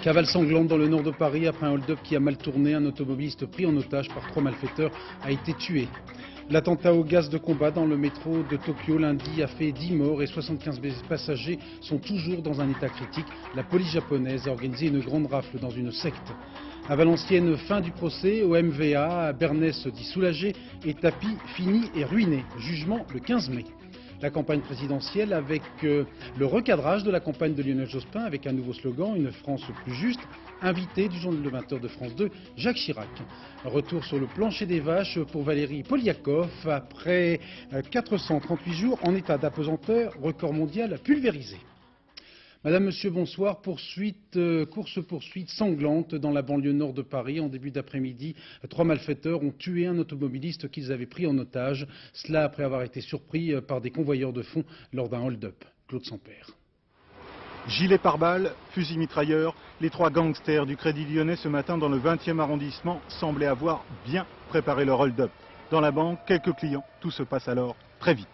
Cavale sanglante dans le nord de Paris après un hold-up qui a mal tourné. Un automobiliste pris en otage par 3 malfaiteurs a été tué. L'attentat au gaz de combat dans le métro de Tokyo lundi a fait 10 morts et 75 passagers sont toujours dans un état critique. La police japonaise a organisé une grande rafle dans une secte. À Valenciennes, fin du procès au MVA. Bernès dit soulagé et Tapie fini et ruiné. Jugement le 15 mai. La campagne présidentielle avec le recadrage de la campagne de Lionel Jospin avec un nouveau slogan, une France plus juste. Invité du journal de 20h de France 2, Jacques Chirac. Retour sur le plancher des vaches pour Valérie Poliakov après 438 jours en état d'apesanteur, record mondial pulvérisé. Madame, Monsieur, bonsoir. Course-poursuite sanglante dans la banlieue nord de Paris. En début d'après-midi, 3 malfaiteurs ont tué un automobiliste qu'ils avaient pris en otage. Cela après avoir été surpris par des convoyeurs de fonds lors d'un hold-up. Claude Sampère. Gilet pare-balles, fusil mitrailleur, les 3 gangsters du Crédit Lyonnais ce matin dans le 20e arrondissement semblaient avoir bien préparé leur hold-up. Dans la banque, quelques clients, tout se passe alors très vite.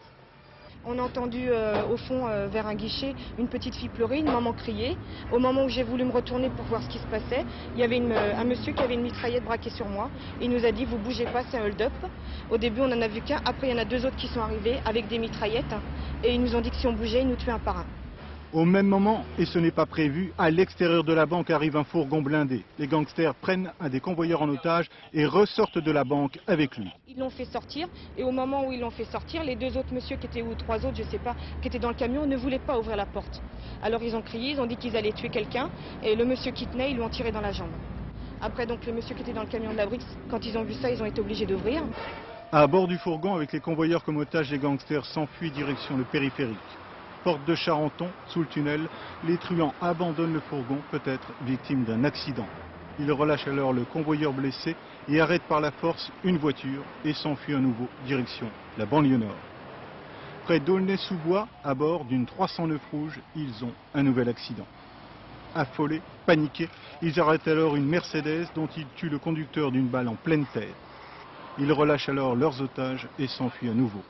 On a entendu au fond, vers un guichet, une petite fille pleurer, une maman crier. Au moment où j'ai voulu me retourner pour voir ce qui se passait, il y avait un monsieur qui avait une mitraillette braquée sur moi. Il nous a dit, vous bougez pas, c'est un hold-up. Au début, on n'en a vu qu'un. Après, il y en a 2 autres qui sont arrivés avec des mitraillettes. Et ils nous ont dit que si on bougeait, ils nous tuaient un par un. Au même moment, et ce n'est pas prévu, à l'extérieur de la banque arrive un fourgon blindé. Les gangsters prennent un des convoyeurs en otage et ressortent de la banque avec lui. Ils l'ont fait sortir et au moment où ils l'ont fait sortir, les 2 autres monsieur qui étaient, ou 3 autres, je ne sais pas, qui étaient dans le camion ne voulaient pas ouvrir la porte. Alors ils ont crié, ils ont dit qu'ils allaient tuer quelqu'un et le monsieur qui tenait, ils lui ont tiré dans la jambe. Après donc le monsieur qui était dans le camion de la Brix, quand ils ont vu ça, ils ont été obligés d'ouvrir. À bord du fourgon, avec les convoyeurs comme otages, les gangsters s'enfuient direction le périphérique. Porte de Charenton, sous le tunnel, les truands abandonnent le fourgon, peut-être victime d'un accident. Ils relâchent alors le convoyeur blessé et arrêtent par la force une voiture et s'enfuient à nouveau direction la banlieue nord. Près d'Aulnay-sous-Bois, à bord d'une 309 rouge, ils ont un nouvel accident. Affolés, paniqués, ils arrêtent alors une Mercedes dont ils tuent le conducteur d'une balle en pleine tête. Ils relâchent alors leurs otages et s'enfuient à nouveau.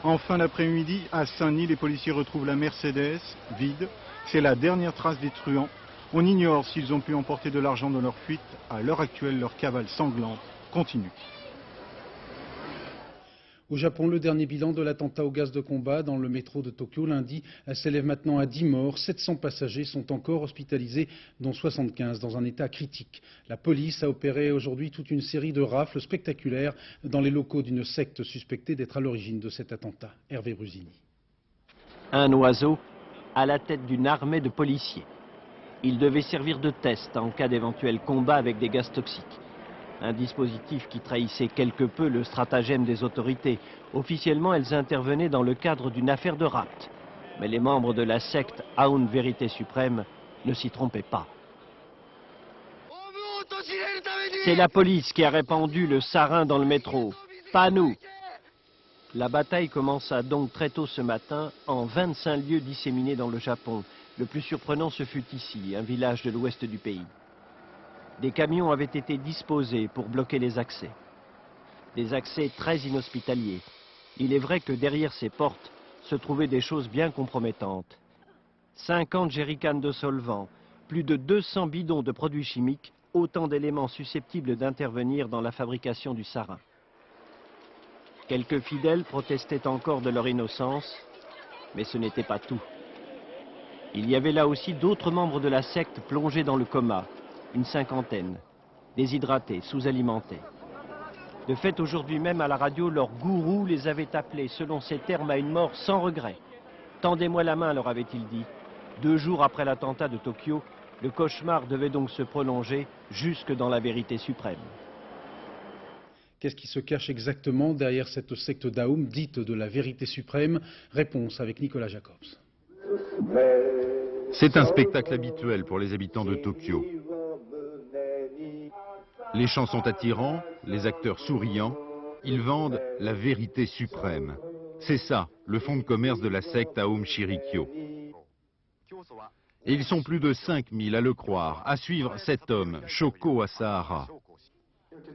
En fin d'après-midi, à Saint-Denis, les policiers retrouvent la Mercedes, vide. C'est la dernière trace des truands. On ignore s'ils ont pu emporter de l'argent dans leur fuite. À l'heure actuelle, leur cavale sanglante continue. Au Japon, le dernier bilan de l'attentat au gaz de combat dans le métro de Tokyo lundi s'élève maintenant à 10 morts. 700 passagers sont encore hospitalisés, dont 75 dans un état critique. La police a opéré aujourd'hui toute une série de rafles spectaculaires dans les locaux d'une secte suspectée d'être à l'origine de cet attentat. Hervé Brusini. Un oiseau à la tête d'une armée de policiers. Il devait servir de test en cas d'éventuel combat avec des gaz toxiques. Un dispositif qui trahissait quelque peu le stratagème des autorités. Officiellement, elles intervenaient dans le cadre d'une affaire de rapt. Mais les membres de la secte Aoun Vérité Suprême ne s'y trompaient pas. C'est la police qui a répandu le sarin dans le métro, pas nous. La bataille commença donc très tôt ce matin, en 25 lieux disséminés dans le Japon. Le plus surprenant, ce fut ici, un village de l'ouest du pays. Des camions avaient été disposés pour bloquer les accès. Des accès très inhospitaliers. Il est vrai que derrière ces portes se trouvaient des choses bien compromettantes. 50 jerrycans de solvant, plus de 200 bidons de produits chimiques, autant d'éléments susceptibles d'intervenir dans la fabrication du sarin. Quelques fidèles protestaient encore de leur innocence, mais ce n'était pas tout. Il y avait là aussi d'autres membres de la secte plongés dans le coma. Une 50aine, déshydratés, sous-alimentés. De fait, aujourd'hui même à la radio, leur gourou les avait appelés, selon ces termes, à une mort sans regret. « Tendez-moi la main », leur avait-il dit. 2 jours après l'attentat de Tokyo, le cauchemar devait donc se prolonger jusque dans la vérité suprême. Qu'est-ce qui se cache exactement derrière cette secte d'Aoum, dite de la vérité suprême? Réponse avec Nicolas Jacobs. C'est un spectacle habituel pour les habitants de Tokyo. Les chants sont attirants, les acteurs souriants, ils vendent la vérité suprême. C'est ça, le fonds de commerce de la secte Aoum Shirikyo. Et ils sont plus de 5000 à le croire, à suivre cet homme, Shoko Asahara.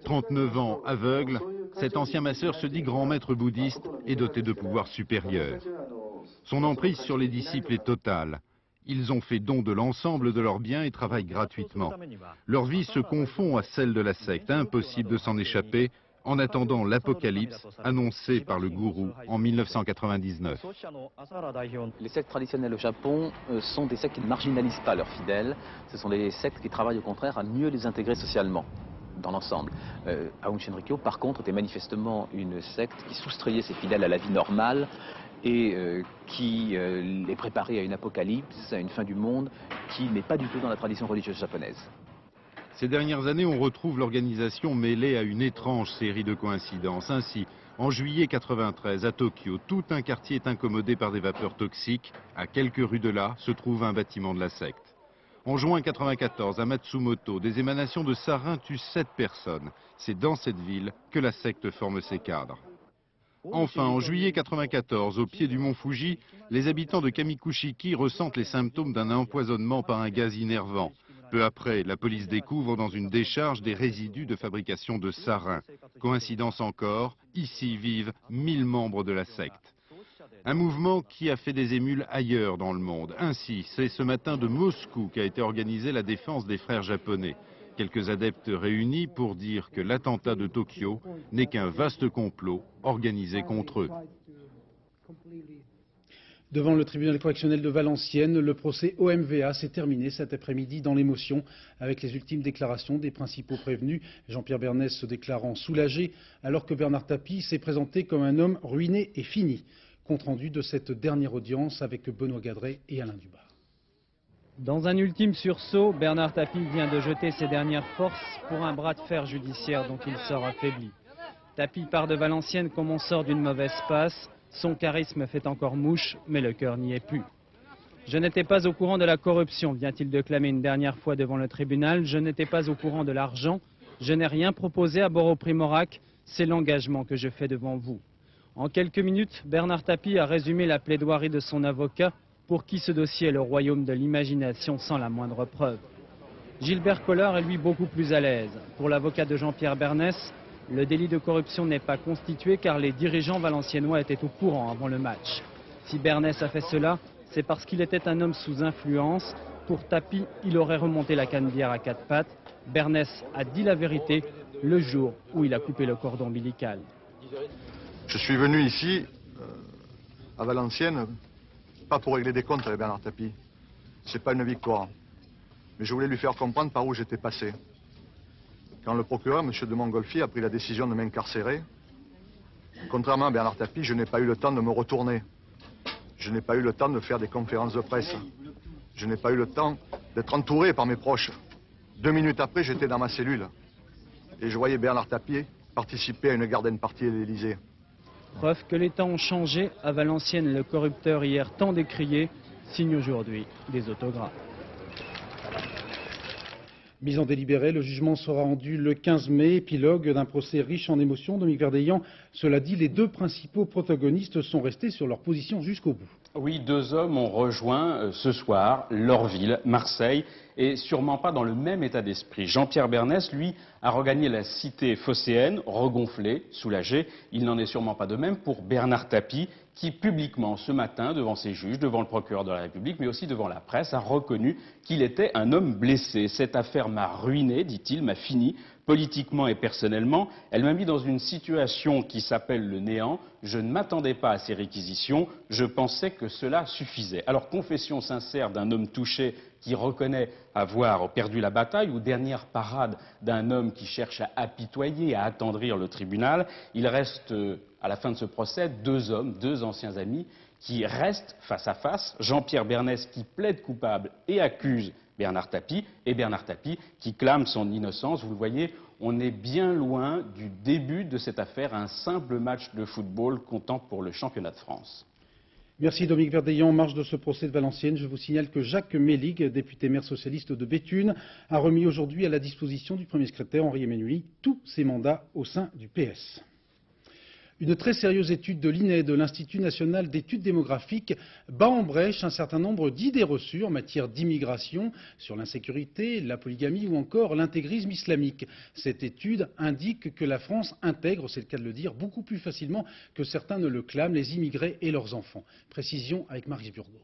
39 ans, aveugle, cet ancien masseur se dit grand maître bouddhiste et doté de pouvoirs supérieurs. Son emprise sur les disciples est totale. Ils ont fait don de l'ensemble de leurs biens et travaillent gratuitement. Leur vie se confond à celle de la secte, impossible de s'en échapper, en attendant l'apocalypse annoncé par le gourou en 1999. Les sectes traditionnelles au Japon sont des sectes qui ne marginalisent pas leurs fidèles. Ce sont des sectes qui travaillent au contraire à mieux les intégrer socialement, dans l'ensemble. Aum Shinrikyo, par contre, était manifestement une secte qui soustrayait ses fidèles à la vie normale et qui les préparait à une apocalypse, à une fin du monde, qui n'est pas du tout dans la tradition religieuse japonaise. Ces dernières années, on retrouve l'organisation mêlée à une étrange série de coïncidences. Ainsi, en juillet 93, à Tokyo, tout un quartier est incommodé par des vapeurs toxiques. À quelques rues de là, se trouve un bâtiment de la secte. En juin 94, à Matsumoto, des émanations de sarin tuent 7 personnes. C'est dans cette ville que la secte forme ses cadres. Enfin, en juillet 94, au pied du mont Fuji, les habitants de Kamikushiki ressentent les symptômes d'un empoisonnement par un gaz innervant. Peu après, la police découvre dans une décharge des résidus de fabrication de sarin. Coïncidence encore, ici vivent 1000 membres de la secte. Un mouvement qui a fait des émules ailleurs dans le monde. Ainsi, c'est ce matin de Moscou qu'a été organisée la défense des frères japonais. Quelques adeptes réunis pour dire que l'attentat de Tokyo n'est qu'un vaste complot organisé contre eux. Devant le tribunal correctionnel de Valenciennes, le procès OMVA s'est terminé cet après-midi dans l'émotion avec les ultimes déclarations des principaux prévenus. Jean-Pierre Bernès se déclarant soulagé alors que Bernard Tapie s'est présenté comme un homme ruiné et fini. Compte rendu de cette dernière audience avec Benoît Gadret et Alain Dubar. Dans un ultime sursaut, Bernard Tapie vient de jeter ses dernières forces pour un bras de fer judiciaire dont il sort affaibli. Tapie part de Valenciennes comme on sort d'une mauvaise passe. Son charisme fait encore mouche, mais le cœur n'y est plus. Je n'étais pas au courant de la corruption, vient-il de clamer une dernière fois devant le tribunal. Je n'étais pas au courant de l'argent. Je n'ai rien proposé à Boro-Primorac. C'est l'engagement que je fais devant vous. En quelques minutes, Bernard Tapie a résumé la plaidoirie de son avocat, pour qui ce dossier est le royaume de l'imagination sans la moindre preuve. Gilbert Collard est lui beaucoup plus à l'aise. Pour l'avocat de Jean-Pierre Bernès, le délit de corruption n'est pas constitué car les dirigeants valenciennois étaient au courant avant le match. Si Bernès a fait cela, c'est parce qu'il était un homme sous influence. Pour Tapie, il aurait remonté la canebière à 4 pattes. Bernès a dit la vérité le jour où il a coupé le cordon ombilical. Je suis venu ici, à Valenciennes, pas pour régler des comptes avec Bernard Tapie. C'est pas une victoire. Mais je voulais lui faire comprendre par où j'étais passé. Quand le procureur, M. de Montgolfier, a pris la décision de m'incarcérer, contrairement à Bernard Tapie, je n'ai pas eu le temps de me retourner. Je n'ai pas eu le temps de faire des conférences de presse. Je n'ai pas eu le temps d'être entouré par mes proches. 2 minutes après, j'étais dans ma cellule. Et je voyais Bernard Tapie participer à une garden party à l'Élysée. Preuve que les temps ont changé. À Valenciennes, le corrupteur hier tant décrié signe aujourd'hui des autographes. Mise en délibéré, le jugement sera rendu le 15 mai, épilogue d'un procès riche en émotions. Dominique Verdeillan, cela dit, les 2 principaux protagonistes sont restés sur leur position jusqu'au bout. Oui, 2 hommes ont rejoint ce soir leur ville, Marseille, et sûrement pas dans le même état d'esprit. Jean-Pierre Bernès, lui, a regagné la cité phocéenne, regonflé, soulagé. Il n'en est sûrement pas de même pour Bernard Tapie, qui publiquement, ce matin, devant ses juges, devant le procureur de la République, mais aussi devant la presse, a reconnu qu'il était un homme blessé. Cette affaire m'a ruiné, dit-il, m'a fini, politiquement et personnellement. Elle m'a mis dans une situation qui s'appelle le néant. Je ne m'attendais pas à ces réquisitions. Je pensais que cela suffisait. Alors, confession sincère d'un homme touché qui reconnaît avoir perdu la bataille, ou dernière parade d'un homme qui cherche à apitoyer, à attendrir le tribunal. Il reste, à la fin de ce procès, 2 hommes, 2 anciens amis, qui restent face à face. Jean-Pierre Bernès qui plaide coupable et accuse Bernard Tapie, et Bernard Tapie qui clame son innocence. Vous le voyez, on est bien loin du début de cette affaire, un simple match de football comptant pour le championnat de France. Merci Dominique Verdeillan. En marge de ce procès de Valenciennes, je vous signale que Jacques Mélig, député maire socialiste de Béthune, a remis aujourd'hui à la disposition du premier secrétaire Henri Emmanuelli tous ses mandats au sein du PS. Une très sérieuse étude de l'INED, de l'Institut national d'études démographiques, bat en brèche un certain nombre d'idées reçues en matière d'immigration, sur l'insécurité, la polygamie ou encore l'intégrisme islamique. Cette étude indique que la France intègre, c'est le cas de le dire, beaucoup plus facilement que certains ne le clament, les immigrés et leurs enfants. Précision avec Marc Burgot.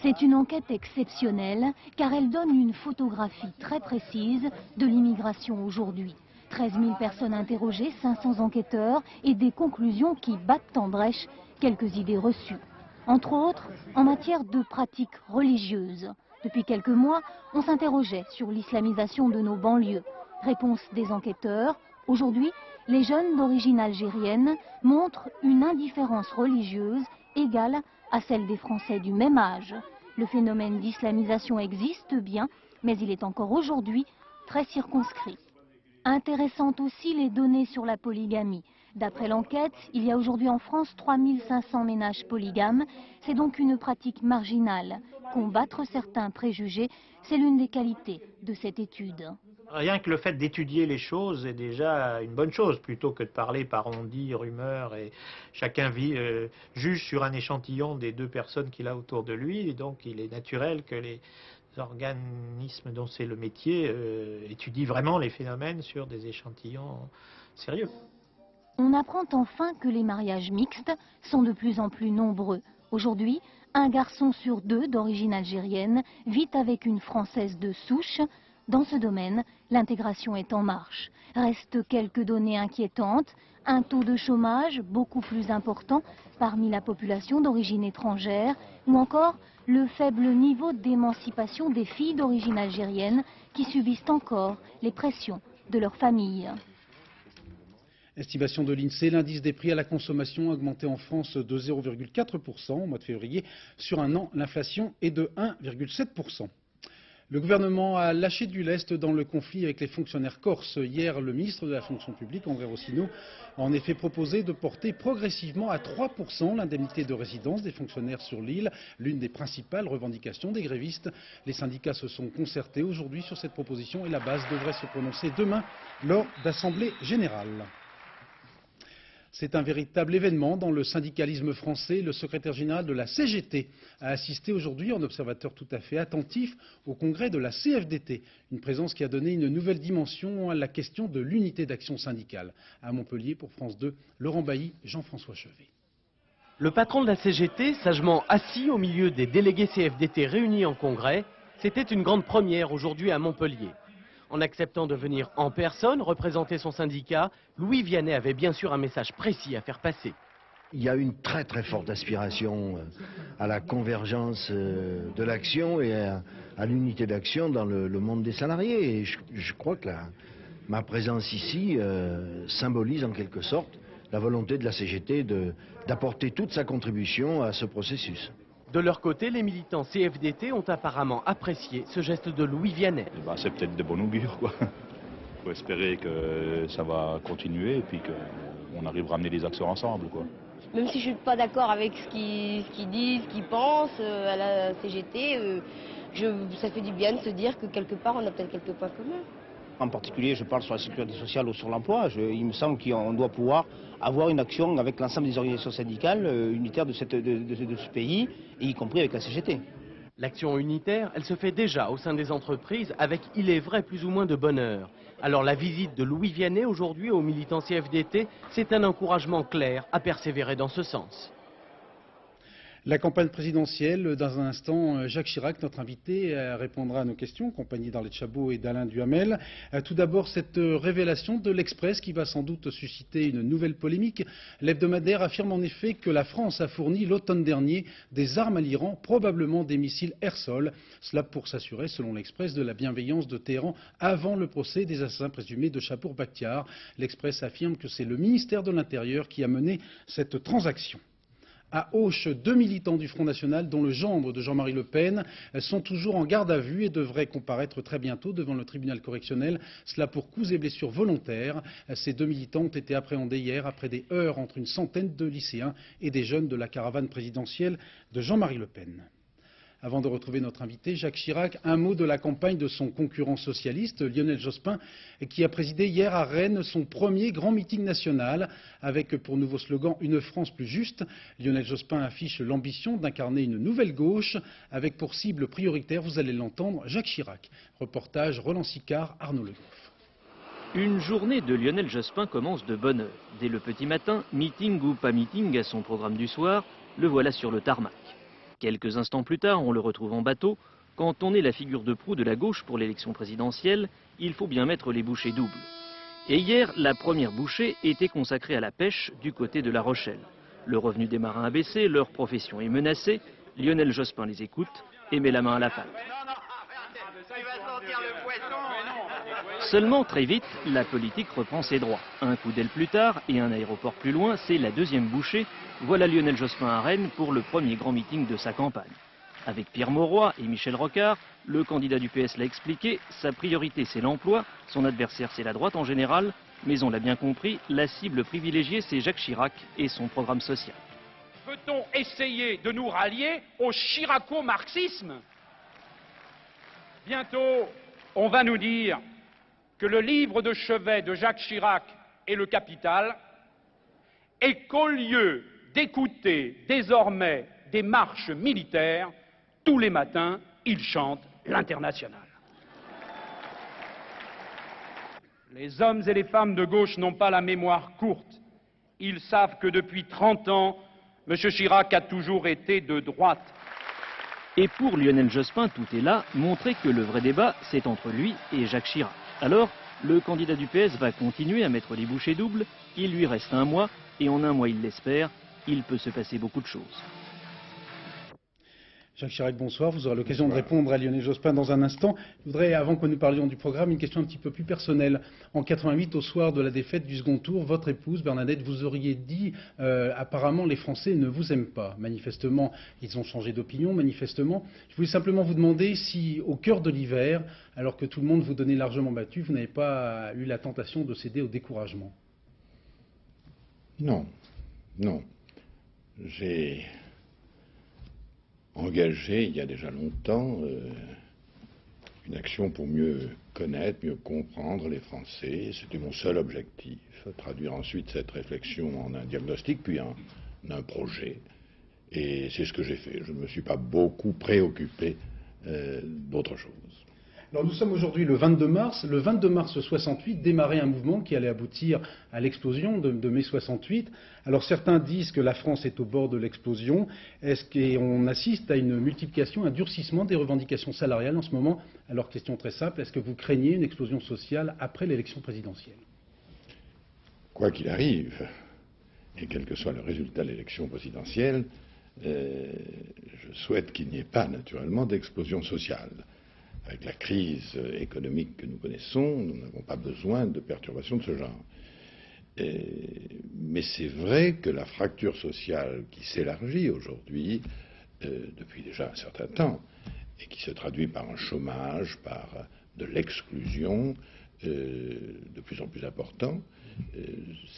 C'est une enquête exceptionnelle car elle donne une photographie très précise de l'immigration aujourd'hui. 13 000 personnes interrogées, 500 enquêteurs et des conclusions qui battent en brèche quelques idées reçues. Entre autres, en matière de pratiques religieuses. Depuis quelques mois, on s'interrogeait sur l'islamisation de nos banlieues. Réponse des enquêteurs, aujourd'hui, les jeunes d'origine algérienne montrent une indifférence religieuse égale à celle des Français du même âge. Le phénomène d'islamisation existe bien, mais il est encore aujourd'hui très circonscrit. Intéressantes aussi les données sur la polygamie. D'après l'enquête, il y a aujourd'hui en France 3500 ménages polygames. C'est donc une pratique marginale. Combattre certains préjugés, c'est l'une des qualités de cette étude. Rien que le fait d'étudier les choses est déjà une bonne chose, plutôt que de parler par on-dit, rumeurs, et chacun juge sur un échantillon des deux personnes qu'il a autour de lui, et donc il est naturel que les organismes dont c'est le métier étudient vraiment les phénomènes sur des échantillons sérieux. On apprend enfin que les mariages mixtes sont de plus en plus nombreux. Aujourd'hui, un garçon sur deux d'origine algérienne vit avec une Française de souche. Dans ce domaine, l'intégration est en marche. Restent quelques données inquiétantes, un taux de chômage beaucoup plus important parmi la population d'origine étrangère, ou encore le faible niveau d'émancipation des filles d'origine algérienne qui subissent encore les pressions de leur famille. Estimation de l'INSEE, l'indice des prix à la consommation a augmenté en France de 0,4% au mois de février. Sur un an, l'inflation est de 1,7%. Le gouvernement a lâché du lest dans le conflit avec les fonctionnaires corses. Hier, le ministre de la fonction publique, André Rossino, a en effet proposé de porter progressivement à 3% l'indemnité de résidence des fonctionnaires sur l'île, l'une des principales revendications des grévistes. Les syndicats se sont concertés aujourd'hui sur cette proposition et la base devrait se prononcer demain lors d'assemblée générale. C'est un véritable événement dans le syndicalisme français. Le secrétaire général de la CGT a assisté aujourd'hui en observateur tout à fait attentif au congrès de la CFDT. Une présence qui a donné une nouvelle dimension à la question de l'unité d'action syndicale. À Montpellier, pour France 2, Laurent Bailly, Jean-François Chevet. Le patron de la CGT, sagement assis au milieu des délégués CFDT réunis en congrès, c'était une grande première aujourd'hui à Montpellier. En acceptant de venir en personne représenter son syndicat, Louis Vianney avait bien sûr un message précis à faire passer. Il y a une très très forte aspiration à la convergence de l'action et à l'unité d'action dans le monde des salariés. Et je crois que ma présence ici symbolise en quelque sorte la volonté de la CGT d'apporter toute sa contribution à ce processus. De leur côté, les militants CFDT ont apparemment apprécié ce geste de Louis Vianney. C'est peut-être de bon augure, quoi. Il faut espérer que ça va continuer et puis qu'on arrive à ramener les acteurs ensemble, quoi. Même si je ne suis pas d'accord avec ce qu'ils disent, ce qu'ils pensent à la CGT, ça fait du bien de se dire que quelque part on a peut-être quelques points communs. En particulier, je parle sur la sécurité sociale ou sur l'emploi. Il me semble qu'on doit pouvoir avoir une action avec l'ensemble des organisations syndicales unitaires de ce pays, y compris avec la CGT. L'action unitaire, elle se fait déjà au sein des entreprises avec, il est vrai, plus ou moins de bonheur. Alors la visite de Louis Vianney aujourd'hui aux militants CFDT, c'est un encouragement clair à persévérer dans ce sens. La campagne présidentielle, dans un instant, Jacques Chirac, notre invité, répondra à nos questions, accompagné d'Arlette Chabot et d'Alain Duhamel. Tout d'abord, cette révélation de l'Express qui va sans doute susciter une nouvelle polémique. L'hebdomadaire affirme en effet que la France a fourni l'automne dernier des armes à l'Iran, probablement des missiles air-sol. Cela pour s'assurer, selon l'Express, de la bienveillance de Téhéran avant le procès des assassins présumés de Chapour Bakhtiar. L'Express affirme que c'est le ministère de l'Intérieur qui a mené cette transaction. À Auch, 2 militants du Front National, dont le gendre de Jean-Marie Le Pen, sont toujours en garde à vue et devraient comparaître très bientôt devant le tribunal correctionnel. Cela pour coups et blessures volontaires. Ces 2 militants ont été appréhendés hier après des heurts entre une centaine de lycéens et des jeunes de la caravane présidentielle de Jean-Marie Le Pen. Avant de retrouver notre invité, Jacques Chirac, un mot de la campagne de son concurrent socialiste, Lionel Jospin, qui a présidé hier à Rennes son premier grand meeting national, avec pour nouveau slogan « Une France plus juste ». Lionel Jospin affiche l'ambition d'incarner une nouvelle gauche, avec pour cible prioritaire, vous allez l'entendre, Jacques Chirac. Reportage Roland Sicard, Arnaud Le Goff. Une journée de Lionel Jospin commence de bonne heure. Dès le petit matin, meeting ou pas meeting à son programme du soir, le voilà sur le tarmac. Quelques instants plus tard, on le retrouve en bateau. Quand on est la figure de proue de la gauche pour l'élection présidentielle, il faut bien mettre les bouchées doubles. Et hier, la première bouchée était consacrée à la pêche du côté de La Rochelle. Le revenu des marins a baissé, leur profession est menacée. Lionel Jospin les écoute et met la main à la pâte. Seulement, très vite, la politique reprend ses droits. Un coup d'aile plus tard et un aéroport plus loin, c'est la deuxième bouchée. Voilà Lionel Jospin à Rennes pour le premier grand meeting de sa campagne. Avec Pierre Mauroy et Michel Rocard, le candidat du PS l'a expliqué, sa priorité c'est l'emploi, son adversaire c'est la droite en général, mais on l'a bien compris, la cible privilégiée c'est Jacques Chirac et son programme social. Peut-on essayer de nous rallier au chiraco-marxisme? Bientôt, on va nous dire que le livre de chevet de Jacques Chirac est le Capital, et qu'au lieu d'écouter désormais des marches militaires, tous les matins, il chante l'Internationale. Les hommes et les femmes de gauche n'ont pas la mémoire courte. Ils savent que depuis 30 ans, M. Chirac a toujours été de droite. Et pour Lionel Jospin, tout est là, montrer que le vrai débat, c'est entre lui et Jacques Chirac. Alors, le candidat du PS va continuer à mettre les bouchées doubles. Il lui reste un mois, et en un mois, il l'espère, il peut se passer beaucoup de choses. Jacques Chirac, bonsoir. Vous aurez l'occasion de répondre à Lionel Jospin dans un instant. Je voudrais, avant que nous parlions du programme, une question un petit peu plus personnelle. En 88, au soir de la défaite du second tour, votre épouse, Bernadette, vous auriez dit apparemment les Français ne vous aiment pas. Manifestement, ils ont changé d'opinion, manifestement. Je voulais simplement vous demander si, au cœur de l'hiver, alors que tout le monde vous donnait largement battu, vous n'avez pas eu la tentation de céder au découragement. Non, non. J'ai engagé, il y a déjà longtemps, une action pour mieux connaître, mieux comprendre les Français. C'était mon seul objectif, traduire ensuite cette réflexion en un diagnostic, puis en un projet. Et c'est ce que j'ai fait. Je ne me suis pas beaucoup préoccupé d'autre chose. Alors nous sommes aujourd'hui le 22 mars. Le 22 mars 68 démarrait un mouvement qui allait aboutir à l'explosion de mai 68. Alors certains disent que la France est au bord de l'explosion. Est-ce qu'on assiste à une multiplication, un durcissement des revendications salariales en ce moment? Alors question très simple, est-ce que vous craignez une explosion sociale après l'élection présidentielle? Quoi qu'il arrive, et quel que soit le résultat de l'élection présidentielle, je souhaite qu'il n'y ait pas naturellement d'explosion sociale. Avec la crise économique que nous connaissons, nous n'avons pas besoin de perturbations de ce genre. Mais c'est vrai que la fracture sociale qui s'élargit aujourd'hui, depuis déjà un certain temps, et qui se traduit par un chômage, par de l'exclusion de plus en plus important,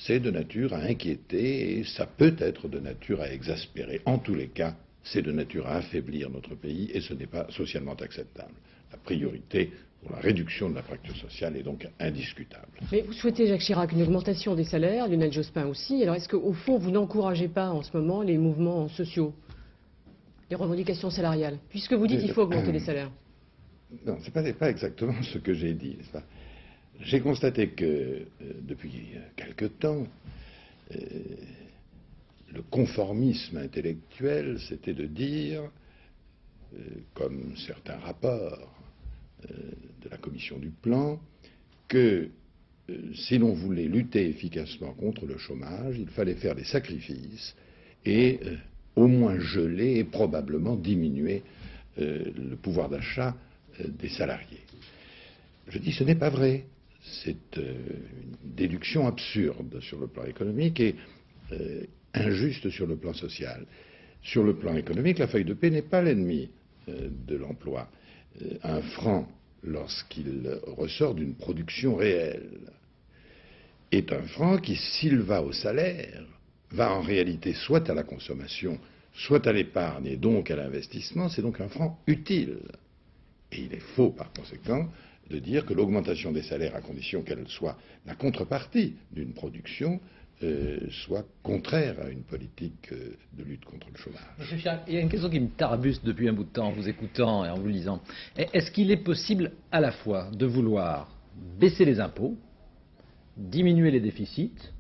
c'est de nature à inquiéter et ça peut être de nature à exaspérer. En tous les cas, c'est de nature à affaiblir notre pays et ce n'est pas socialement acceptable. La priorité pour la réduction de la fracture sociale est donc indiscutable. Mais vous souhaitez, Jacques Chirac, une augmentation des salaires, Lionel Jospin aussi. Alors est-ce qu'au fond, vous n'encouragez pas en ce moment les mouvements sociaux, les revendications salariales, puisque vous dites qu'il faut augmenter les salaires? Non, ce n'est pas exactement ce que j'ai dit. J'ai constaté que depuis quelque temps, le conformisme intellectuel, c'était de dire, comme certains rapports de la commission du plan, que si l'on voulait lutter efficacement contre le chômage, il fallait faire des sacrifices et au moins geler et probablement diminuer le pouvoir d'achat des salariés. Je dis ce n'est pas vrai. C'est une déduction absurde sur le plan économique et injuste sur le plan social. Sur le plan économique, la feuille de paie n'est pas l'ennemi de l'emploi. Un franc, lorsqu'il ressort d'une production réelle, est un franc qui, s'il va au salaire, va en réalité soit à la consommation, soit à l'épargne et donc à l'investissement. C'est donc un franc utile. Et il est faux, par conséquent, de dire que l'augmentation des salaires, à condition qu'elle soit la contrepartie d'une production, soit contraire à une politique de lutte contre le chômage. Monsieur Chirac, il y a une question qui me tarabuste depuis un bout de temps en vous écoutant et en vous lisant. Est-ce qu'il est possible à la fois de vouloir baisser les impôts, diminuer les déficits,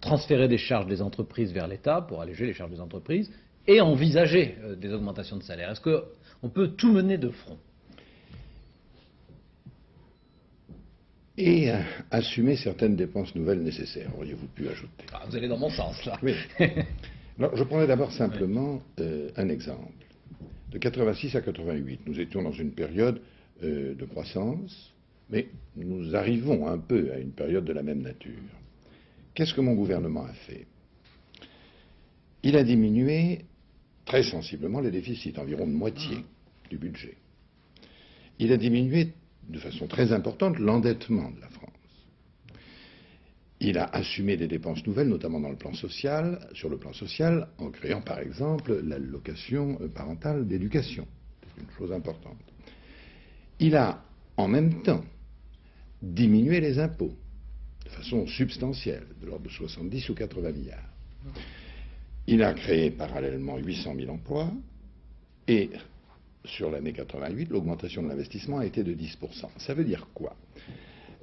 transférer des charges des entreprises vers l'État pour alléger les charges des entreprises, et envisager des augmentations de salaire? Est-ce qu'on peut tout mener de front? Et assumer certaines dépenses nouvelles nécessaires, auriez-vous pu ajouter. Ah, vous allez dans mon sens, là. Oui. Alors, je prendrai d'abord simplement un exemple. De 86 à 88, nous étions dans une période de croissance, mais nous arrivons un peu à une période de la même nature. Qu'est-ce que mon gouvernement a fait? Il a diminué très sensiblement les déficits, environ de moitié du budget. Il a diminué de façon très importante l'endettement de la France. Il a assumé des dépenses nouvelles, notamment dans le plan social, sur le plan social, en créant par exemple l'allocation parentale d'éducation. C'est une chose importante. Il a en même temps diminué les impôts de façon substantielle, de l'ordre de 70 ou 80 milliards. Il a créé parallèlement 800 000 emplois et sur l'année 88, l'augmentation de l'investissement a été de 10%. Ça veut dire quoi?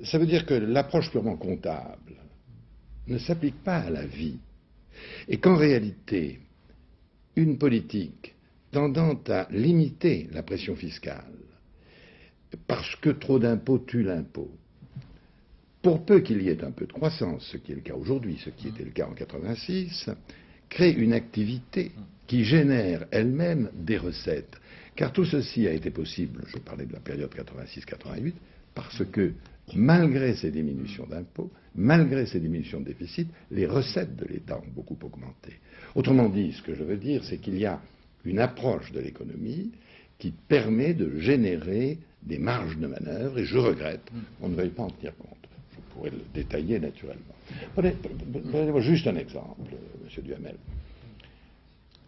Ça veut dire que l'approche purement comptable ne s'applique pas à la vie et qu'en réalité, une politique tendant à limiter la pression fiscale parce que trop d'impôts tue l'impôt, pour peu qu'il y ait un peu de croissance, ce qui est le cas aujourd'hui, ce qui était le cas en 86, crée une activité qui génère elle-même des recettes. Car tout ceci a été possible, je parlais de la période 86-88, parce que malgré ces diminutions d'impôts, malgré ces diminutions de déficit, les recettes de l'État ont beaucoup augmenté. Autrement dit, ce que je veux dire, c'est qu'il y a une approche de l'économie qui permet de générer des marges de manœuvre, et je regrette qu'on ne veuille pas en tenir compte. Je pourrais le détailler naturellement. Prenez-moi juste un exemple, M. Duhamel.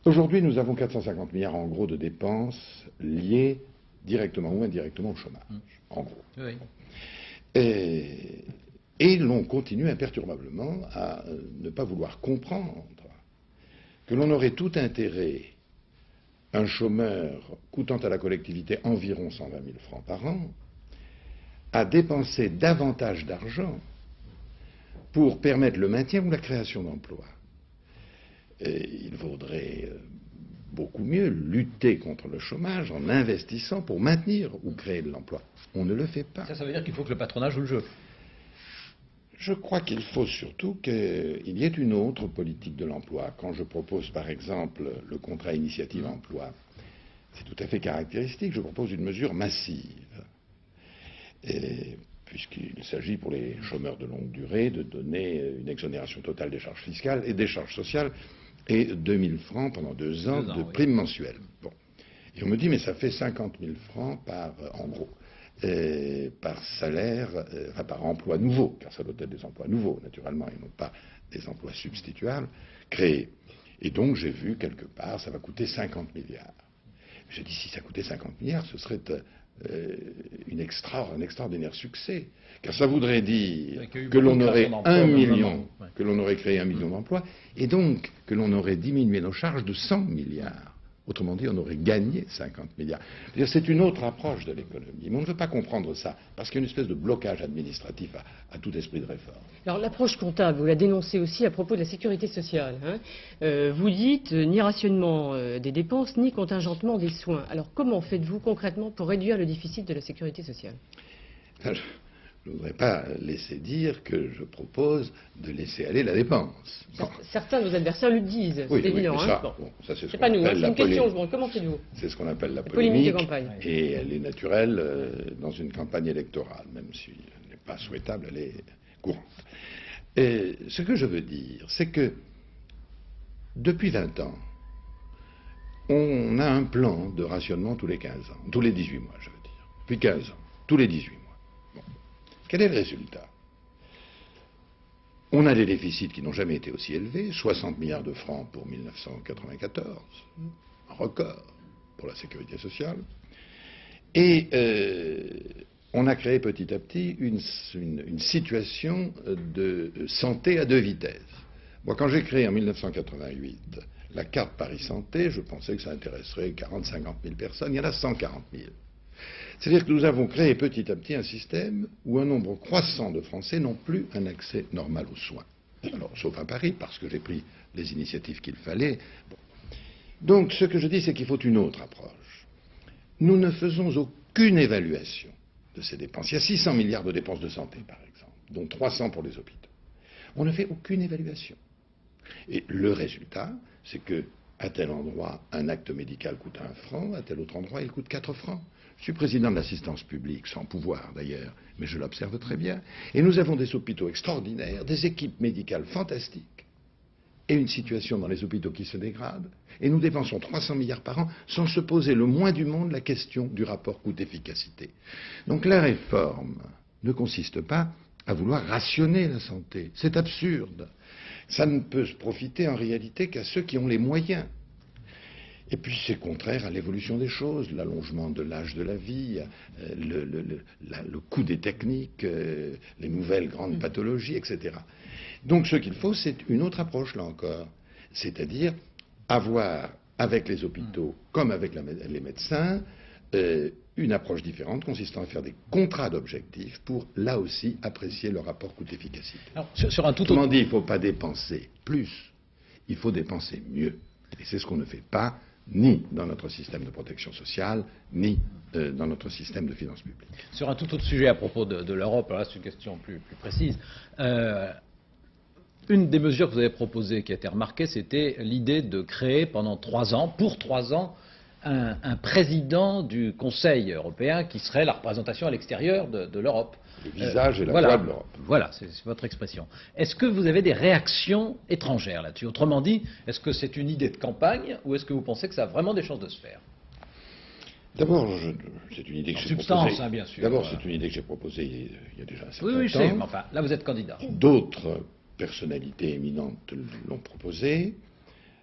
Aujourd'hui, nous avons 450 milliards en gros de dépenses liées directement ou indirectement au chômage, en gros. Oui. Et l'on continue imperturbablement à ne pas vouloir comprendre que l'on aurait tout intérêt, un chômeur coûtant à la collectivité environ 120 000 francs par an, à dépenser davantage d'argent pour permettre le maintien ou la création d'emplois. Il vaudrait beaucoup mieux lutter contre le chômage en investissant pour maintenir ou créer de l'emploi. On ne le fait pas. Ça veut dire qu'il faut que le patronat joue le jeu. Je crois qu'il faut surtout qu'il y ait une autre politique de l'emploi. Quand je propose par exemple le contrat initiative emploi, c'est tout à fait caractéristique. Je propose une mesure massive. Puisqu'il s'agit pour les chômeurs de longue durée de donner une exonération totale des charges fiscales et des charges sociales et 2 000 francs pendant 2 ans de prime mensuelle. Bon. Et on me dit, mais ça fait 50 000 francs en gros, par salaire, enfin par emploi nouveau, car ça doit être des emplois nouveaux, naturellement, et non pas des emplois substituables, créés. Et donc, j'ai vu quelque part, ça va coûter 50 milliards. J'ai dit, si ça coûtait 50 milliards, ce serait un extraordinaire succès. Car ça voudrait dire que l'on aurait que l'on aurait créé 1 million d'emplois, et donc que l'on aurait diminué nos charges de 100 milliards. Autrement dit, on aurait gagné 50 milliards. C'est une autre approche de l'économie. Mais on ne veut pas comprendre ça, parce qu'il y a une espèce de blocage administratif à tout esprit de réforme. Alors l'approche comptable, vous la dénoncez aussi à propos de la sécurité sociale. Vous dites ni rationnement des dépenses, ni contingentement des soins. Alors comment faites-vous concrètement pour réduire le déficit de la sécurité sociale? Je ne voudrais pas laisser dire que je propose de laisser aller la dépense. Bon. Certains de vos adversaires le disent, oui, c'est évident. Oui, ça, c'est pas nous, c'est une question, comment faites-vous? C'est ce qu'on appelle la polémique de campagne. Et elle est naturelle dans une campagne électorale, même si elle n'est pas souhaitable, elle est courante. Et ce que je veux dire, c'est que depuis 20 ans, on a un plan de rationnement tous les 15 ans, tous les 18 mois, je veux dire. Depuis 15 ans, tous les 18 mois. Quel est le résultat? On a des déficits qui n'ont jamais été aussi élevés, 60 milliards de francs pour 1994, un record pour la sécurité sociale. Et on a créé petit à petit une situation de santé à 2 vitesses. Moi, quand j'ai créé en 1988 la carte Paris Santé, je pensais que ça intéresserait 40-50 000 personnes. Il y en a 140 000. C'est-à-dire que nous avons créé petit à petit un système où un nombre croissant de Français n'ont plus un accès normal aux soins. Alors, sauf à Paris, parce que j'ai pris les initiatives qu'il fallait. Bon. Donc ce que je dis, c'est qu'il faut une autre approche. Nous ne faisons aucune évaluation de ces dépenses. Il y a 600 milliards de dépenses de santé, par exemple, dont 300 pour les hôpitaux. On ne fait aucune évaluation. Et le résultat, c'est que à tel endroit, un acte médical coûte 1 franc, à tel autre endroit, il coûte 4 francs. Je suis président de l'assistance publique, sans pouvoir d'ailleurs, mais je l'observe très bien. Et nous avons des hôpitaux extraordinaires, des équipes médicales fantastiques, et une situation dans les hôpitaux qui se dégrade. Et nous dépensons 300 milliards par an sans se poser le moins du monde la question du rapport coût-efficacité. Donc la réforme ne consiste pas à vouloir rationner la santé. C'est absurde. Ça ne peut se profiter en réalité qu'à ceux qui ont les moyens. Et puis c'est contraire à l'évolution des choses, l'allongement de l'âge de la vie, le coût des techniques, les nouvelles grandes pathologies, etc. Donc ce qu'il faut, c'est une autre approche, là encore. C'est-à-dire avoir, avec les hôpitaux, comme avec les médecins, une approche différente consistant à faire des contrats d'objectifs pour, là aussi, apprécier le rapport coût-efficacité. Autrement dit, il ne faut pas dépenser plus, il faut dépenser mieux. Et c'est ce qu'on ne fait pas, ni dans notre système de protection sociale, ni dans notre système de finances publiques. Sur un tout autre sujet à propos de l'Europe, alors là c'est une question plus précise. Une des mesures que vous avez proposées qui a été remarquée, c'était l'idée de créer pendant 3 ans, pour 3 ans, un président du Conseil européen qui serait la représentation à l'extérieur de l'Europe. Le visage et la voix de l'Europe. Voilà, c'est votre expression. Est-ce que vous avez des réactions étrangères là-dessus? Autrement dit, est-ce que c'est une idée de campagne ou est-ce que vous pensez que ça a vraiment des chances de se faire? D'abord, c'est une idée que j'ai proposée. Hein, bien sûr. D'abord, c'est une idée que j'ai proposée il y a déjà un certain temps. Oui, je sais, mais enfin, là vous êtes candidat. D'autres personnalités éminentes l'ont proposée.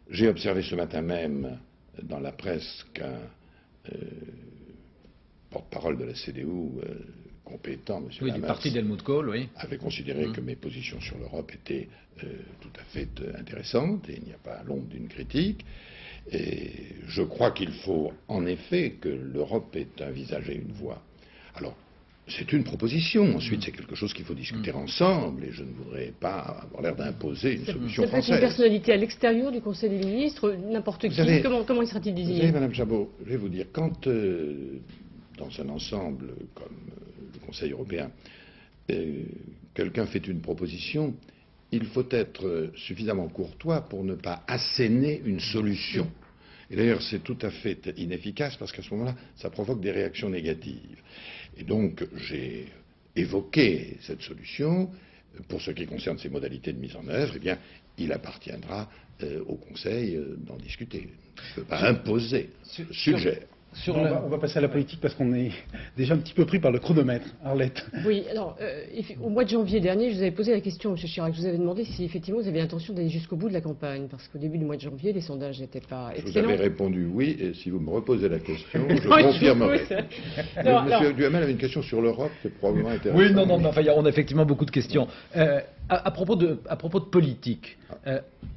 J'ai observé ce matin même dans la presse qu'un porte-parole de la CDU compétent, M. Oui, du parti d'Helmut Kohl, oui. avait considéré que mes positions sur l'Europe étaient tout à fait intéressantes, et il n'y a pas l'ombre d'une critique. Et je crois qu'il faut en effet que l'Europe ait un visage et une voix. Alors, c'est une proposition. Ensuite, c'est quelque chose qu'il faut discuter ensemble, et je ne voudrais pas avoir l'air d'imposer une solution française. Ça peut être une personnalité à l'extérieur du Conseil des ministres, n'importe qui. Savez, comment sera-t-il désigné? Vous savez, Madame Chabot, je vais vous dire, quand dans un ensemble comme le Conseil européen, quelqu'un fait une proposition, il faut être suffisamment courtois pour ne pas asséner une solution. Et d'ailleurs, c'est tout à fait inefficace parce qu'à ce moment-là, ça provoque des réactions négatives. Et donc, j'ai évoqué cette solution. Pour ce qui concerne ses modalités de mise en œuvre, eh bien, il appartiendra au Conseil d'en discuter. Je ne peux pas imposer, je suggère. On va passer à la politique parce qu'on est déjà un petit peu pris par le chronomètre. Arlette. Oui, alors, au mois de janvier dernier, je vous avais posé la question, M. Chirac. Je vous avais demandé si effectivement vous aviez l'intention d'aller jusqu'au bout de la campagne. Parce qu'au début du mois de janvier, les sondages n'étaient pas excellents. Je vous avais répondu oui, et si vous me reposez la question, je confirmerai. M. Duhamel avait une question sur l'Europe, c'est probablement intéressant. Oui, non, enfin, on a effectivement beaucoup de questions. À propos de politique.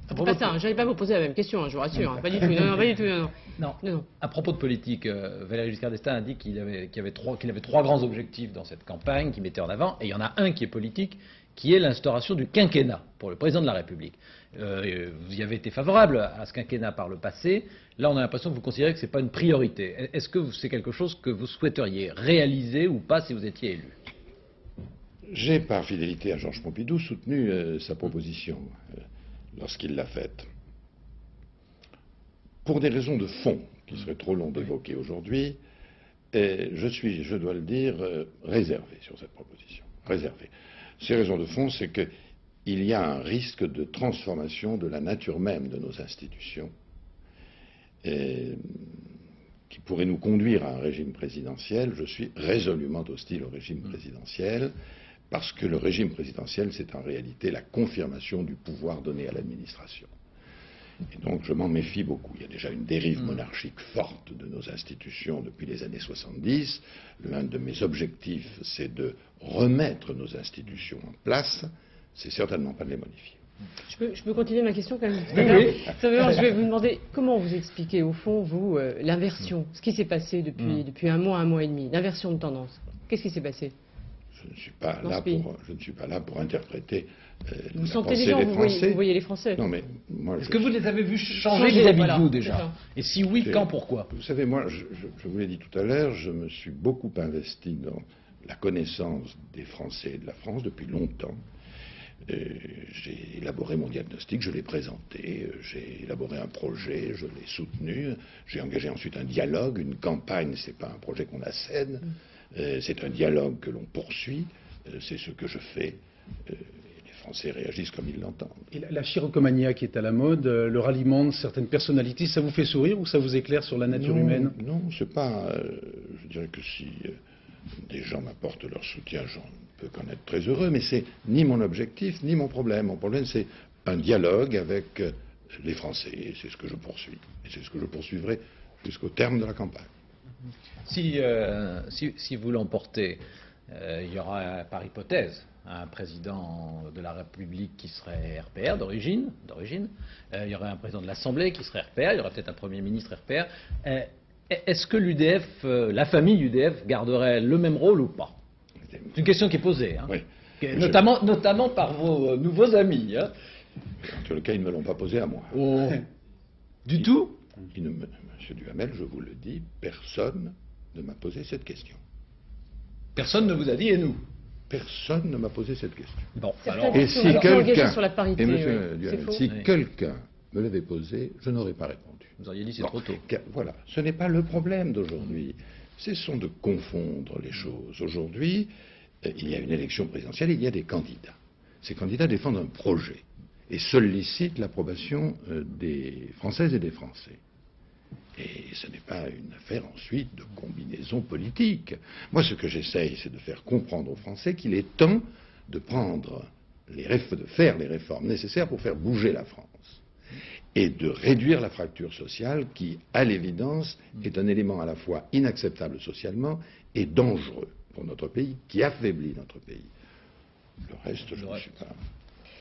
C'est pas ça, je n'allais pas vous poser la même question, je vous rassure. Pas du tout, non, pas du tout, non. À propos de politique, Valéry Giscard d'Estaing a dit qu'il avait 3 grands objectifs dans cette campagne qu'il mettait en avant, et il y en a un qui est politique, qui est l'instauration du quinquennat pour le président de la République. Vous y avez été favorable à ce quinquennat par le passé. Là, on a l'impression que vous considérez que ce n'est pas une priorité. Est-ce que c'est quelque chose que vous souhaiteriez réaliser ou pas si vous étiez élu? J'ai, par fidélité à Georges Pompidou, soutenu sa proposition lorsqu'il l'a faite. Pour des raisons de fond, qui seraient trop longs d'évoquer aujourd'hui, je suis, je dois le dire, réservé sur cette proposition. Réservé. Ces raisons de fond, c'est qu'il y a un risque de transformation de la nature même de nos institutions qui pourrait nous conduire à un régime présidentiel. Je suis résolument hostile au régime présidentiel, parce que le régime présidentiel, c'est en réalité la confirmation du pouvoir donné à l'administration. Et donc je m'en méfie beaucoup. Il y a déjà une dérive monarchique forte de nos institutions depuis les années 70. L'un de mes objectifs, c'est de remettre nos institutions en place. C'est certainement pas de les modifier. Je peux continuer ma question quand même? Oui. Je vais vous demander comment vous expliquez au fond, vous, l'inversion, ce qui s'est passé depuis un mois et demi, l'inversion de tendance. Qu'est-ce qui s'est passé? Je ne suis pas là pour interpréter vous la sentez pensée les gens, des vous Français. voyez les Français. Non, mais moi, Est-ce que vous les avez vus changer vis-à-vis de vous déjà? Et si oui, quand, pourquoi? Vous savez, moi, je vous l'ai dit tout à l'heure, je me suis beaucoup investi dans la connaissance des Français et de la France depuis longtemps. J'ai élaboré mon diagnostic, je l'ai présenté, j'ai élaboré un projet, je l'ai soutenu, j'ai engagé ensuite un dialogue, une campagne, c'est pas un projet qu'on assène, c'est un dialogue que l'on poursuit, c'est ce que je fais. Les Français réagissent comme ils l'entendent. Et la chirocomania qui est à la mode, le ralliement de certaines personnalités, ça vous fait sourire ou ça vous éclaire sur la nature humaine? Non, c'est pas. Je dirais que si des gens m'apportent leur soutien, j'en peux qu'en être très heureux, mais c'est ni mon objectif, ni mon problème. Mon problème, c'est un dialogue avec les Français, et c'est ce que je poursuis. Et c'est ce que je poursuivrai jusqu'au terme de la campagne. Si vous l'emportez, il y aura, par hypothèse, un président de la République qui serait RPR d'origine, il y aurait un président de l'Assemblée qui serait RPR, il y aurait peut-être un Premier ministre RPR. Est-ce que l'UDF, la famille UDF, garderait le même rôle ou pas? C'est une question qui est posée, hein. Oui. Notamment par vos nouveaux amis. Hein. En tout cas, ils ne me l'ont pas posé à moi. Oh. Du tout? Monsieur Duhamel, je vous le dis, personne ne m'a posé cette question. Personne ne vous a dit et nous? Personne ne m'a posé cette question. Bon, alors, et si quelqu'un, sur la parité, monsieur Duhamel, si quelqu'un me l'avait posé, je n'aurais pas répondu. Vous auriez dit c'est trop tôt. Voilà, ce n'est pas le problème d'aujourd'hui. Cessons de confondre les choses. Aujourd'hui, il y a une élection présidentielle, il y a des candidats. Ces candidats défendent un projet et sollicitent l'approbation des Françaises et des Français. Et ce n'est pas une affaire ensuite de combinaison politique. Moi, ce que j'essaye, c'est de faire comprendre aux Français qu'il est temps de faire les réformes nécessaires pour faire bouger la France et de réduire la fracture sociale qui, à l'évidence, est un élément à la fois inacceptable socialement et dangereux pour notre pays, qui affaiblit notre pays. Le reste, je ne suis pas...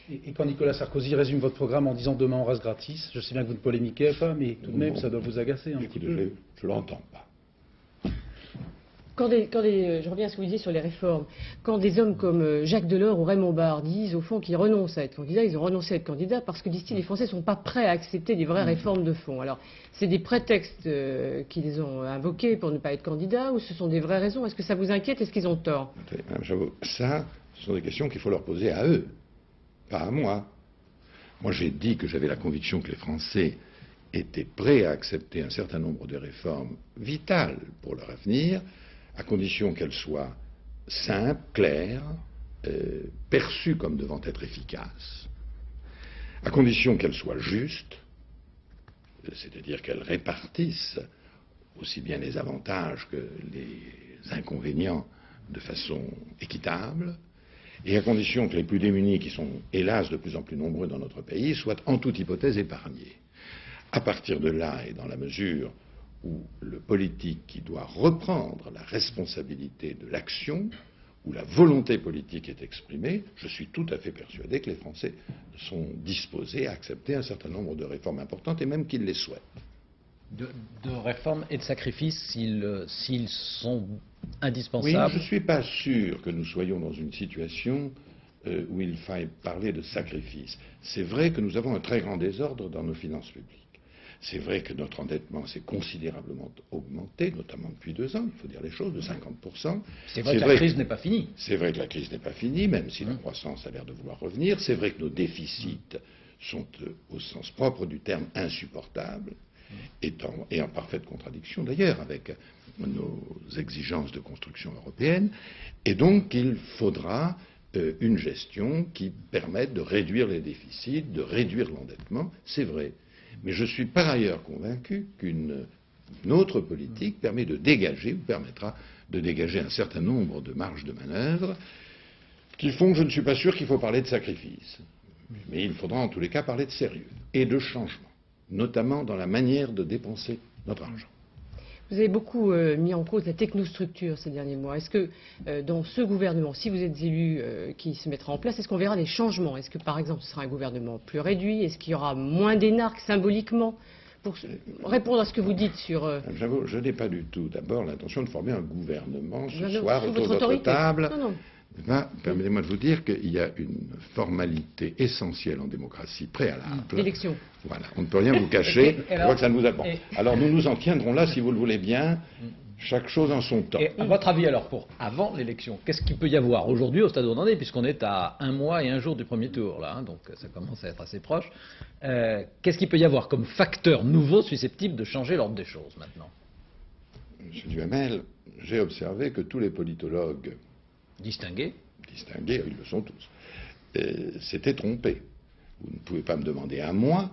Et quand Nicolas Sarkozy résume votre programme en disant « demain on rase gratis », je sais bien que vous ne polémiquez pas, mais tout de même, ça doit vous agacer un petit peu. Je ne l'entends pas. Je reviens à ce que vous disiez sur les réformes. Quand des hommes comme Jacques Delors ou Raymond Barre disent au fond qu'ils renoncent à être candidats, ils ont renoncé à être candidats parce que, disent-ils, les Français ne sont pas prêts à accepter des vraies réformes de fond. Alors, c'est des prétextes qu'ils ont invoqués pour ne pas être candidats ou ce sont des vraies raisons? Est-ce que ça vous inquiète? Est-ce qu'ils ont tort? J'avoue, ça, ce sont des questions qu'il faut leur poser à eux, pas à moi. Moi, j'ai dit que j'avais la conviction que les Français étaient prêts à accepter un certain nombre de réformes vitales pour leur avenir, à condition qu'elles soient simples, claires, perçues comme devant être efficaces, à condition qu'elles soient justes, c'est-à-dire qu'elles répartissent aussi bien les avantages que les inconvénients de façon équitable, et à condition que les plus démunis, qui sont hélas de plus en plus nombreux dans notre pays, soient en toute hypothèse épargnés. À partir de là, et dans la mesure où le politique qui doit reprendre la responsabilité de l'action, où la volonté politique est exprimée, je suis tout à fait persuadé que les Français sont disposés à accepter un certain nombre de réformes importantes et même qu'ils les souhaitent. De réformes et de sacrifices s'ils sont indispensables? Oui, je ne suis pas sûr que nous soyons dans une situation où il faille parler de sacrifices. C'est vrai que nous avons un très grand désordre dans nos finances publiques. C'est vrai que notre endettement s'est considérablement augmenté, notamment depuis 2 ans, il faut dire les choses, de 50%. C'est vrai que la crise n'est pas finie. C'est vrai que la crise n'est pas finie, même si la croissance a l'air de vouloir revenir. C'est vrai que nos déficits sont, au sens propre du terme, insupportables, et en parfaite contradiction d'ailleurs avec nos exigences de construction européenne. Et donc il faudra une gestion qui permette de réduire les déficits, de réduire l'endettement, c'est vrai. Mais je suis par ailleurs convaincu qu'une autre politique permet de dégager, ou permettra de dégager un certain nombre de marges de manœuvre qui font que je ne suis pas sûr qu'il faut parler de sacrifice. Mais il faudra en tous les cas parler de sérieux et de changement, notamment dans la manière de dépenser notre argent. Vous avez beaucoup mis en cause la technostructure ces derniers mois. Est-ce que dans ce gouvernement, si vous êtes élu qui se mettra en place, est-ce qu'on verra des changements? Est-ce que par exemple ce sera un gouvernement plus réduit? Est-ce qu'il y aura moins d'énarques symboliquement? Pour répondre à ce que vous dites sur... J'avoue, je n'ai pas du tout d'abord l'intention de former un gouvernement ce soir autour de votre table. Non. Eh bien, permettez-moi de vous dire qu'il y a une formalité essentielle en démocratie préalable. L'élection. Voilà, on ne peut rien vous cacher, je vois que ça ne vous apporte. Alors nous nous en tiendrons là, si vous le voulez bien, chaque chose en son temps. Et à votre avis alors, pour avant l'élection, qu'est-ce qu'il peut y avoir aujourd'hui au stade où on en est, puisqu'on est à 1 mois et 1 jour du premier tour, là, hein, donc ça commence à être assez proche. Qu'est-ce qu'il peut y avoir comme facteur nouveau susceptible de changer l'ordre des choses maintenant? Monsieur Duhamel, j'ai observé que tous les politologues distingués, ils le sont tous, s'étaient trompés. Vous ne pouvez pas me demander à moi,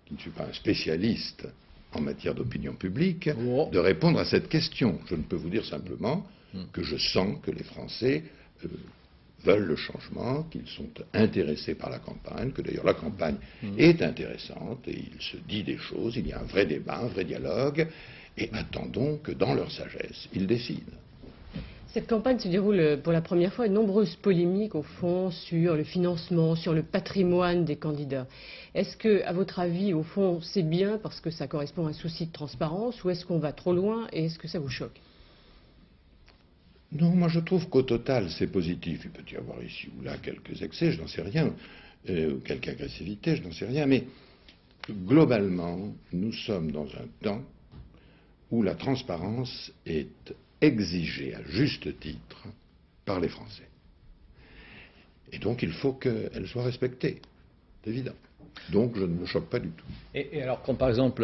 qui ne suis pas un spécialiste en matière d'opinion publique, de répondre à cette question. Je ne peux vous dire simplement que je sens que les Français veulent le changement, qu'ils sont intéressés par la campagne, que d'ailleurs la campagne est intéressante et il se dit des choses, il y a un vrai débat, un vrai dialogue, et attendons que dans leur sagesse, ils décident. Cette campagne se déroule pour la première fois, de nombreuses polémiques au fond sur le financement, sur le patrimoine des candidats. Est-ce que, à votre avis, au fond, c'est bien parce que ça correspond à un souci de transparence, ou est-ce qu'on va trop loin et est-ce que ça vous choque? Non, moi je trouve qu'au total c'est positif. Il peut y avoir ici ou là quelques excès, je n'en sais rien, ou quelque agressivité, je n'en sais rien, mais globalement, nous sommes dans un temps où la transparence est exigée à juste titre par les Français. Et donc il faut qu'elle soit respectée, c'est évident. Donc je ne me choque pas du tout. Et alors quand par exemple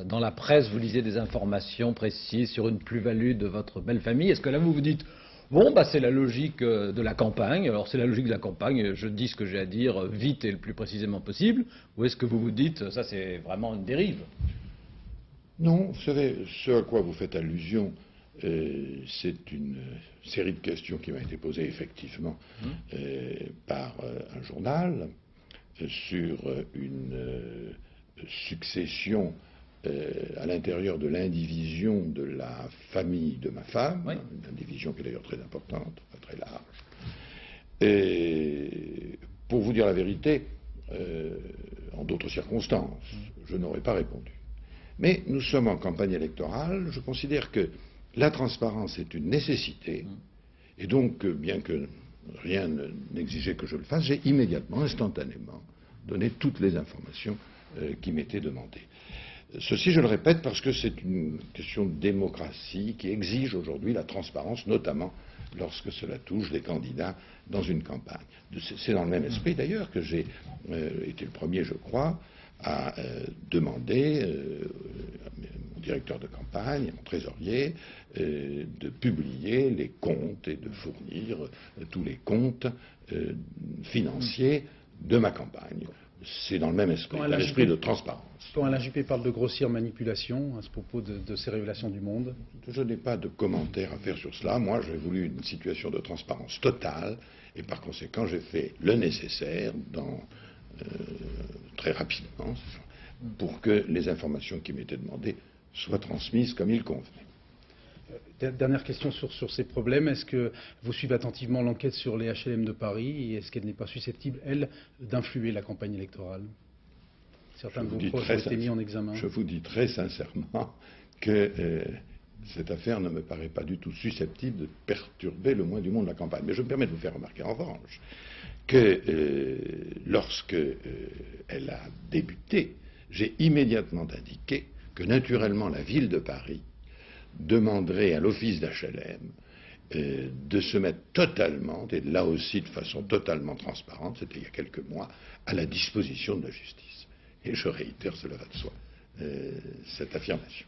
dans la presse vous lisez des informations précises sur une plus-value de votre belle famille, est-ce que là vous vous dites bon bah c'est la logique de la campagne, alors c'est la logique de la campagne, je dis ce que j'ai à dire vite et le plus précisément possible, ou est-ce que vous vous dites ça c'est vraiment une dérive? Non, vous savez, ce à quoi vous faites allusion, c'est une série de questions qui m'a été posée effectivement par un journal sur une succession à l'intérieur de l'indivision de la famille de ma femme, une indivision qui est d'ailleurs très importante, très large. Et pour vous dire la vérité, en d'autres circonstances, je n'aurais pas répondu. Mais nous sommes en campagne électorale, je considère que la transparence est une nécessité, et donc, bien que rien n'exigeait que je le fasse, j'ai immédiatement, instantanément, donné toutes les informations qui m'étaient demandées. Ceci, je le répète, parce que c'est une question de démocratie qui exige aujourd'hui la transparence, notamment lorsque cela touche des candidats dans une campagne. C'est dans le même esprit, d'ailleurs, que j'ai été le premier, je crois, à demander au directeur de campagne, à mon trésorier, de publier les comptes et de fournir tous les comptes financiers de ma campagne. C'est dans le même esprit, l'esprit de transparence. Quand Alain Juppé parle de grossière manipulation à ce propos de ces révélations du Monde, je n'ai pas de commentaire à faire sur cela. Moi, j'ai voulu une situation de transparence totale et par conséquent, j'ai fait le nécessaire très rapidement pour que les informations qui m'étaient demandées soient transmises comme il convenait. Dernière question sur ces problèmes. Est-ce que vous suivez attentivement l'enquête sur les HLM de Paris et est-ce qu'elle n'est pas susceptible, elle, d'influer la campagne électorale? Certains de vos proches ont été mis en examen. Je vous dis très sincèrement que cette affaire ne me paraît pas du tout susceptible de perturber le moins du monde la campagne. Mais je me permets de vous faire remarquer en revanche que lorsque elle a débuté, j'ai immédiatement indiqué que naturellement la ville de Paris demanderait à l'office d'HLM de se mettre totalement, et là aussi de façon totalement transparente, c'était il y a quelques mois, à la disposition de la justice. Et je réitère, cela va de soi, cette affirmation.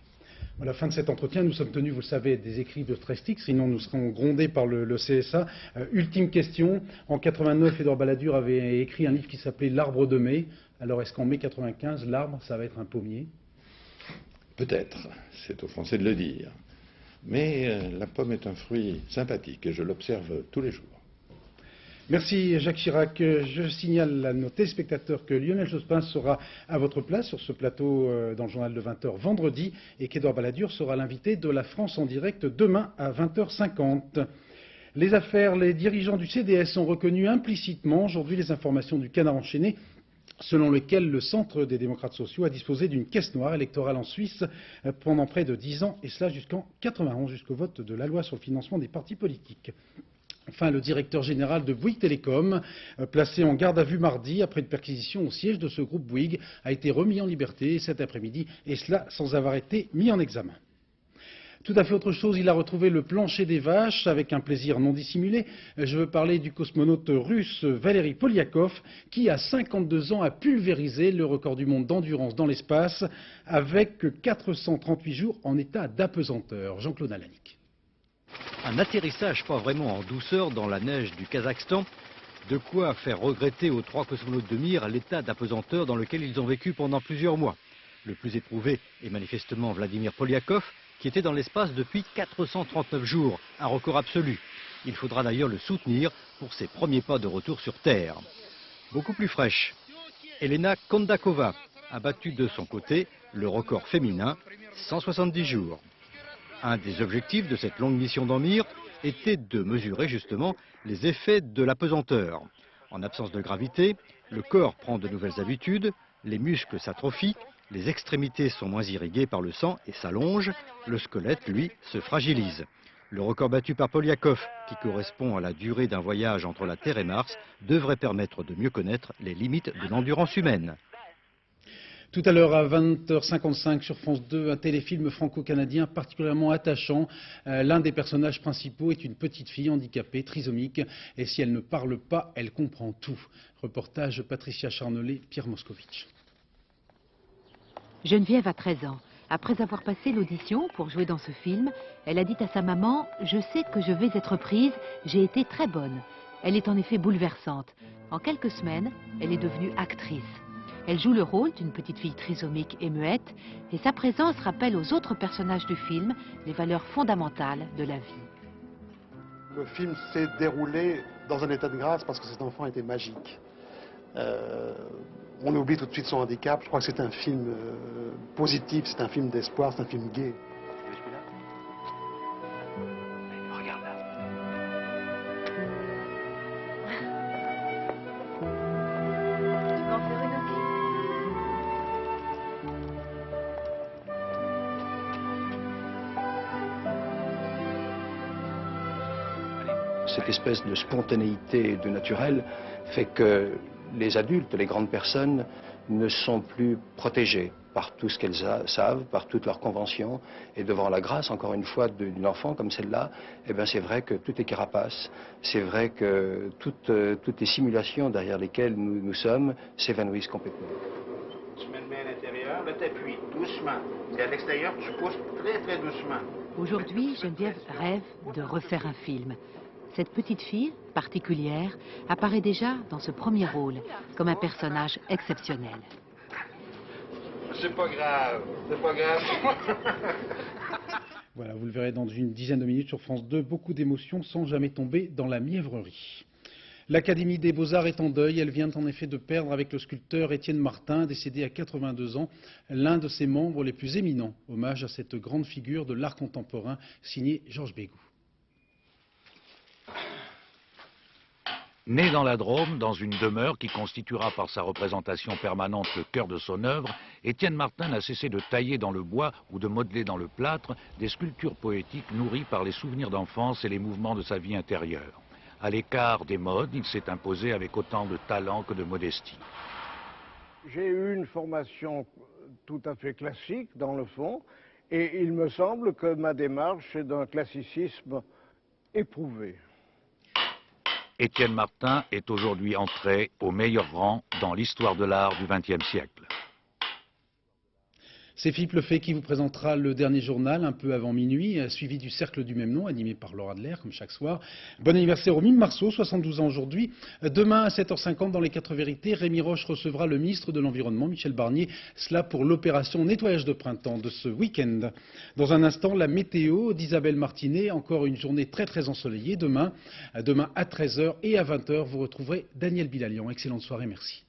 À la fin de cet entretien, nous sommes tenus, vous le savez, des écrits très stricts, sinon nous serons grondés par le CSA. Ultime question, en 89, Édouard Balladur avait écrit un livre qui s'appelait L'arbre de mai. Alors est-ce qu'en mai 95, l'arbre, ça va être un pommier? Peut-être, c'est aux Français de le dire. Mais la pomme est un fruit sympathique et je l'observe tous les jours. Merci Jacques Chirac. Je signale à nos téléspectateurs que Lionel Jospin sera à votre place sur ce plateau dans le journal de 20h vendredi et qu'Édouard Balladur sera l'invité de La France en direct demain à 20h50. Les affaires, les dirigeants du CDS ont reconnu implicitement aujourd'hui les informations du Canard enchaîné selon lequel le Centre des démocrates sociaux a disposé d'une caisse noire électorale en Suisse pendant près de 10 ans, et cela jusqu'en 91, jusqu'au vote de la loi sur le financement des partis politiques. Enfin, le directeur général de Bouygues Télécom, placé en garde à vue mardi après une perquisition au siège de ce groupe Bouygues, a été remis en liberté cet après-midi, et cela sans avoir été mis en examen. Tout à fait autre chose, il a retrouvé le plancher des vaches avec un plaisir non dissimulé. Je veux parler du cosmonaute russe Valéry Polyakov qui, à 52 ans, a pulvérisé le record du monde d'endurance dans l'espace avec 438 jours en état d'apesanteur. Jean-Claude Alanic. Un atterrissage pas vraiment en douceur dans la neige du Kazakhstan, de quoi faire regretter aux 3 cosmonautes de Mir l'état d'apesanteur dans lequel ils ont vécu pendant plusieurs mois. Le plus éprouvé est manifestement Vladimir Polyakov, qui était dans l'espace depuis 439 jours, un record absolu. Il faudra d'ailleurs le soutenir pour ses premiers pas de retour sur Terre. Beaucoup plus fraîche, Elena Kondakova a battu de son côté le record féminin, 170 jours. Un des objectifs de cette longue mission dans Mir était de mesurer justement les effets de l'apesanteur. En absence de gravité, le corps prend de nouvelles habitudes, les muscles s'atrophient, les extrémités sont moins irriguées par le sang et s'allongent, le squelette, lui, se fragilise. Le record battu par Polyakov, qui correspond à la durée d'un voyage entre la Terre et Mars, devrait permettre de mieux connaître les limites de l'endurance humaine. Tout à l'heure, à 20h55 sur France 2, un téléfilm franco-canadien particulièrement attachant. L'un des personnages principaux est une petite fille handicapée, trisomique, et si elle ne parle pas, elle comprend tout. Reportage Patricia Charnollet, Pierre Moscovitch. Geneviève a 13 ans. Après avoir passé l'audition pour jouer dans ce film, elle a dit à sa maman « Je sais que je vais être prise, j'ai été très bonne ». Elle est en effet bouleversante. En quelques semaines, elle est devenue actrice. Elle joue le rôle d'une petite fille trisomique et muette, et sa présence rappelle aux autres personnages du film les valeurs fondamentales de la vie. Le film s'est déroulé dans un état de grâce parce que cet enfant était magique. On oublie tout de suite son handicap. Je crois que c'est un film positif, c'est un film d'espoir, c'est un film gai. Regarde là. Tu peux en faire une aussi? Cette espèce de spontanéité de naturel fait que les adultes, les grandes personnes, ne sont plus protégées par tout ce qu'elles savent, par toutes leurs conventions. Et devant la grâce, encore une fois, d'une enfant comme celle-là, eh bien c'est vrai que tout est carapace. C'est vrai que toutes les simulations derrière lesquelles nous sommes s'évanouissent complètement. Tu mets le main à l'intérieur, là t'appuies doucement. Et à l'extérieur, tu pousses très très doucement. Aujourd'hui, Geneviève rêve de refaire un film. Cette petite fille, particulière, apparaît déjà dans ce premier rôle, comme un personnage exceptionnel. C'est pas grave, c'est pas grave. Voilà, vous le verrez dans une dizaine de minutes sur France 2, beaucoup d'émotions sans jamais tomber dans la mièvrerie. L'Académie des Beaux-Arts est en deuil, elle vient en effet de perdre avec le sculpteur Étienne Martin, décédé à 82 ans, l'un de ses membres les plus éminents. Hommage à cette grande figure de l'art contemporain, signé Georges Bégou. Né dans la Drôme, dans une demeure qui constituera par sa représentation permanente le cœur de son œuvre, Étienne Martin n'a cessé de tailler dans le bois ou de modeler dans le plâtre des sculptures poétiques nourries par les souvenirs d'enfance et les mouvements de sa vie intérieure. À l'écart des modes, il s'est imposé avec autant de talent que de modestie. J'ai eu une formation tout à fait classique dans le fond, et il me semble que ma démarche est d'un classicisme éprouvé. Étienne Martin est aujourd'hui entré au meilleur rang dans l'histoire de l'art du XXe siècle. C'est Philippe Lefebvre qui vous présentera le dernier journal un peu avant minuit, suivi du cercle du même nom, animé par Laura Adler, comme chaque soir. Bon anniversaire au Mime Marceau, 72 ans aujourd'hui. Demain à 7h50 dans Les 4 vérités, Rémi Roche recevra le ministre de l'Environnement, Michel Barnier, cela pour l'opération nettoyage de printemps de ce week-end. Dans un instant, la météo d'Isabelle Martinet, encore une journée très ensoleillée. Demain à 13h et à 20h, vous retrouverez Daniel Bilalian. Excellente soirée, merci.